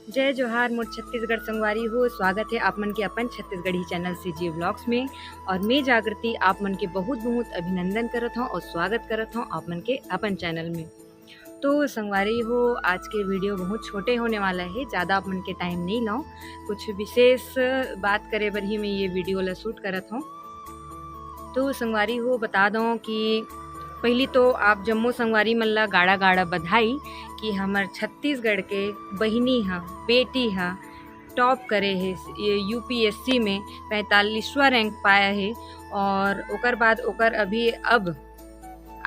जय जोहार मोर छत्तीसगढ़ संगवारी हो। स्वागत है आप मन के अपन छत्तीसगढ़ी चैनल CG व्लॉग्स में। और मैं जागृति आप मन के बहुत बहुत अभिनंदन करत हूँ और स्वागत करत हूँ आप मन के अपन चैनल में। तो संगवारी हो, आज के वीडियो बहुत छोटे होने वाला है, ज़्यादा आप मन के टाइम नहीं लाऊं। कुछ विशेष बात करे बर ही मैं ये वीडियो ला शूट करत हूँ। तो संगवारी हो बता दूँ कि पहली तो आप जम्मो संगवारी मन ला गाड़ा गाड़ा बधाई कि हमार छत्तीसगढ़ के बहिनी हा बेटी हा टॉप करे है, ये UPSC में 45वां रैंक पाया है। और ओकर बाद ओकर अभी अब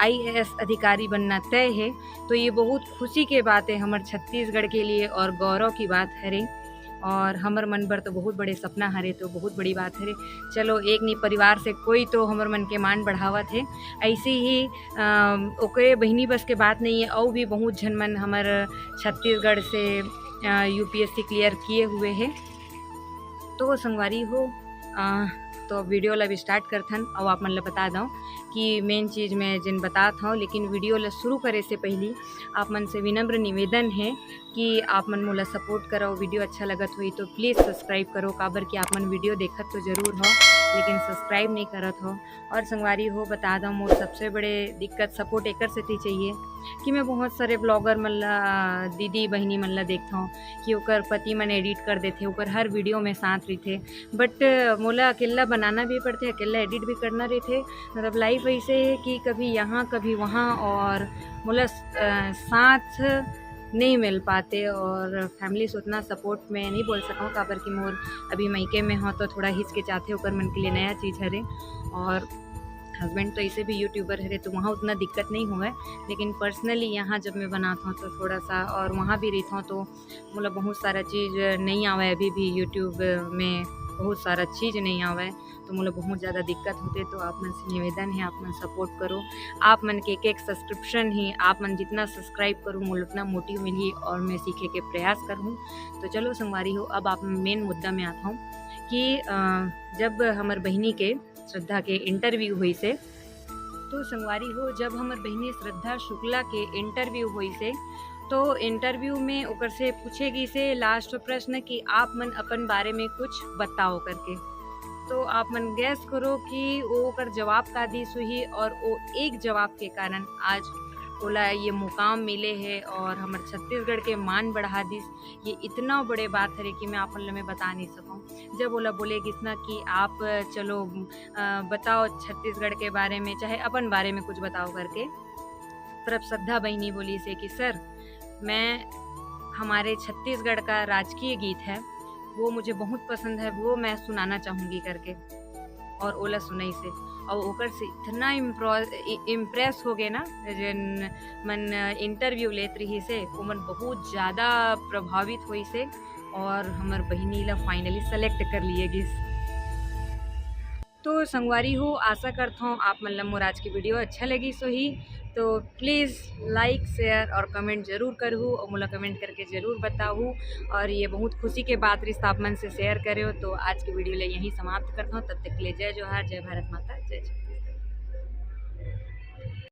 IAS अधिकारी बनना तय है। तो ये बहुत खुशी के बात है हमार छत्तीसगढ़ के लिए और गौरव की बात है। और हमर मन बर तो बहुत बड़े सपना हरे, तो बहुत बड़ी बात है। चलो एक नहीं परिवार से कोई तो हमर मन के मान बढ़ावत है। ऐसे ही ओकरे बहिनी बस के बात नहीं है, और भी बहुत झन मन हमर छत्तीसगढ़ से UPSC क्लियर किए हुए हैं। तो संगवारी हो तो वीडियो ला भी स्टार्ट करथन और आप मन ला बता दूँ कि मेन चीज़ मैं जिन बतात हूँ। लेकिन वीडियो ला शुरू करे से पहले आप मन से विनम्र निवेदन है कि आप मन मोला सपोर्ट करो। वीडियो अच्छा लगत हुई तो प्लीज़ सब्सक्राइब करो, काबर कि आप मन वीडियो देखत तो ज़रूर हो लेकिन सब्सक्राइब नहीं करत हो। और संगवारी हो बता दूँ मोर सबसे बड़े दिक्कत सपोर्ट एकर से चाहिए कि मैं बहुत सारे ब्लॉगर मन ला दीदी बहिनी मन ला देखता हूँ कि ओकर पति मन एडिट कर देते, ओकर हर वीडियो में साथ रहते। बट मोला अकेला बनाना भी पड़ते, अकेला एडिट भी करना रहते। मतलब लाइफ ऐसे है कि कभी यहाँ कभी वहाँ, और मोला साथ नहीं मिल पाते। और फैमिली से उतना सपोर्ट मैं नहीं बोल सकूँ, काबर कि मोर अभी मायके में हो तो थोड़ा हिचकिचाते ओकर मन के लिए नया चीज़ हरे। और हस्बैंड तो ऐसे भी यूट्यूबर है तो वहाँ उतना दिक्कत नहीं हुआ है। लेकिन पर्सनली यहाँ जब मैं बनाता हूँ तो थोड़ा सा, और वहाँ भी रहता हूँ तो मतलब बहुत सारा चीज़ नहीं आवे। अभी भी यूट्यूब में बहुत सारा चीज़ नहीं आवे तो मुझे बहुत ज़्यादा दिक्कत होते। तो आप मन से निवेदन है आप मन सपोर्ट करो। आप मन के एक सब्सक्रिप्शन ही आप मन जितना सब्सक्राइब करूँ मुझे उतना मोटिव मिली और मैं सीखे के प्रयास करूँ। तो चलो संगवारी हो, अब आप मेन मुद्दा में आता हूँ कि जब हमार बहिनी के श्रद्धा के इंटरव्यू हुई से, तो संगवारी हो जब हमार बहिनी श्रद्धा शुक्ला के इंटरव्यू हुई से, तो इंटरव्यू में ओकर से पूछेगी से लास्ट प्रश्न कि आप मन अपन बारे में कुछ बताओ करके। तो आप मन गैस करो कि वो ओकर जवाब का दिस हुई, और वो एक जवाब के कारण आज ओला ये मुकाम मिले है और हमारे छत्तीसगढ़ के मान बढ़ा दिस। ये इतना बड़े बात है कि मैं आप में बता नहीं सकूँ। जब ओला बोलेगी ना कि आप चलो बताओ छत्तीसगढ़ के बारे में, चाहे अपन बारे में कुछ बताओ करके, तब श्रद्धा बहिनी बोली से कि सर मैं हमारे छत्तीसगढ़ का राजकीय गीत है वो मुझे बहुत पसंद है, वो मैं सुनाना चाहूँगी करके। और ओला सुनाई से और ओकर से इतना इम्प्रेस हो गए ना जन मन इंटरव्यू लेत रही से, वो मन बहुत ज़्यादा प्रभावित हुई से और हमार बहिनी ला फाइनली सेलेक्ट कर लिए गिस। तो संगवारी हो आशा करता हूँ आप मन ला मोर आज की वीडियो अच्छा लगी सो ही। तो प्लीज़ लाइक शेयर और कमेंट ज़रूर करूँ और मोला कमेंट करके ज़रूर बताऊँ। और ये बहुत खुशी के बात रिश्ता आप मन से शेयर करे हो। तो आज की वीडियो ले यहीं समाप्त करता हूँ। तब तक के लिए जय जोहार, जय भारत माता, जय जय।